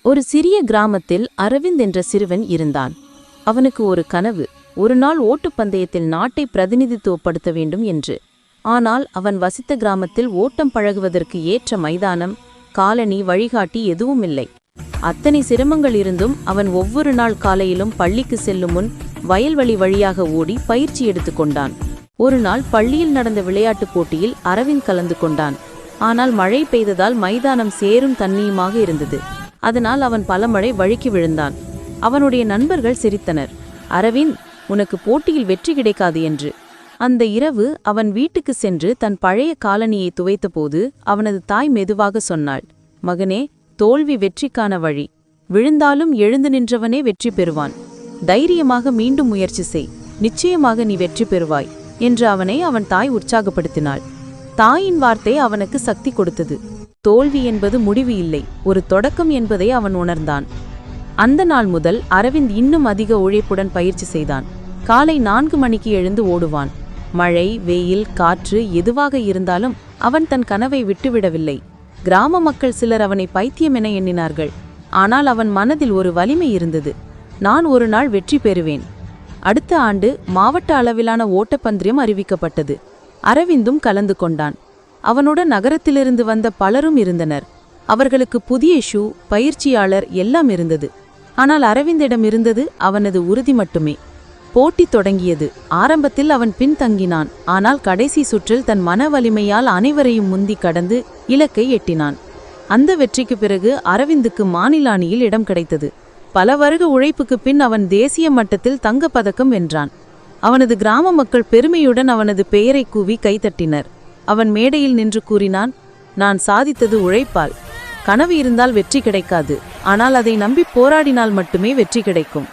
ஒரு சிறிய கிராமத்தில் அரவிந்த் என்ற சிறுவன் இருந்தான். அவனுக்கு ஒரு கனவு, ஒரு நாள் ஓட்டுப்பந்தயத்தில் நாட்டை பிரதிநிதித்துவப்படுத்த வேண்டும் என்று. ஆனால் அவன் வசித்த கிராமத்தில் ஓட்டம் பழகுவதற்கு ஏற்ற மைதானம், காலனி, வழிகாட்டி எதுவும் இல்லை. அத்தனை சிரமங்கள் இருந்தும் அவன் ஒவ்வொரு நாள் காலையிலும் பள்ளிக்கு செல்லும் முன் வயல்வெளி வழியாக ஓடி பயிற்சி எடுத்துக்கொண்டான். ஒரு நாள் பள்ளியில் நடந்த விளையாட்டுப் போட்டியில் அரவிந்த் கலந்து கொண்டான். ஆனால் மழை பெய்ததால் மைதானம் சேரும் தண்ணியுமாக இருந்தது. அதனால் அவன் பலமுறை வழுக்கி விழுந்தான். அவனுடைய நண்பர்கள் சிரித்தனர். அரவிந்த், உனக்கு போட்டியில் வெற்றி கிடைக்காது என்று. அந்த இரவு அவன் வீட்டுக்கு சென்று தன் பழைய காலனியை துவைத்தபோது அவனது தாய் மெதுவாக சொன்னாள், மகனே, தோல்வி வெற்றிக்கான வழி. விழுந்தாலும் எழுந்து நின்றவனே வெற்றி பெறுவான். தைரியமாக மீண்டும் முயற்சி செய், நிச்சயமாக நீ வெற்றி பெறுவாய் என்று அவனை அவன் தாய் உற்சாகப்படுத்தினாள். தாயின் வார்த்தை அவனுக்கு சக்தி கொடுத்தது. தோல்வி என்பது முடிவு இல்லை, ஒரு தொடக்கம் என்பதை அவன் உணர்ந்தான். அந்த நாள் முதல் அரவிந்த் இன்னும் அதிக உழைப்புடன் பயிற்சி செய்தான். காலை 4 மணிக்கு எழுந்து ஓடுவான். மழை, வெயில், காற்று எதுவாக இருந்தாலும் அவன் தன் கனவை விட்டுவிடவில்லை. கிராம மக்கள் சிலர் அவனை பைத்தியம் என எண்ணினார்கள். ஆனால் அவன் மனதில் ஒரு வலிமை இருந்தது. நான் ஒரு நாள் வெற்றி பெறுவேன். அடுத்த ஆண்டு மாவட்ட அளவிலான ஓட்டப்பந்தயம் அறிவிக்கப்பட்டது. அரவிந்தும் கலந்து கொண்டான். அவனுடன் நகரத்திலிருந்து வந்த பலரும் இருந்தனர். அவர்களுக்கு புதிய ஷூ, பயிற்சியாளர் எல்லாம் இருந்தது. ஆனால் அரவிந்திடம் இருந்தது அவனது உறுதி மட்டுமே. போட்டி தொடங்கியது. ஆரம்பத்தில் அவன் பின்தங்கினான். ஆனால் கடைசி சுற்றில் தன் மன வலிமையால் அனைவரையும் முந்தி கடந்து இலக்கை எட்டினான். அந்த வெற்றிக்கு பிறகு அரவிந்துக்கு மாநில அணியில் இடம் கிடைத்தது. பல வருட உழைப்புக்கு பின் அவன் தேசிய மட்டத்தில் தங்கப்பதக்கம் வென்றான். அவனது கிராம மக்கள் பெருமையுடன் அவனது பெயரை கூவி கைத்தட்டினர். அவன் மேடையில் நின்று கூறினான், நான் சாதித்தது உழைப்பால். கனவு இருந்தால் வெற்றி கிடைக்காது, ஆனால் அதை நம்பி போராடினால் மட்டுமே வெற்றி கிடைக்கும்.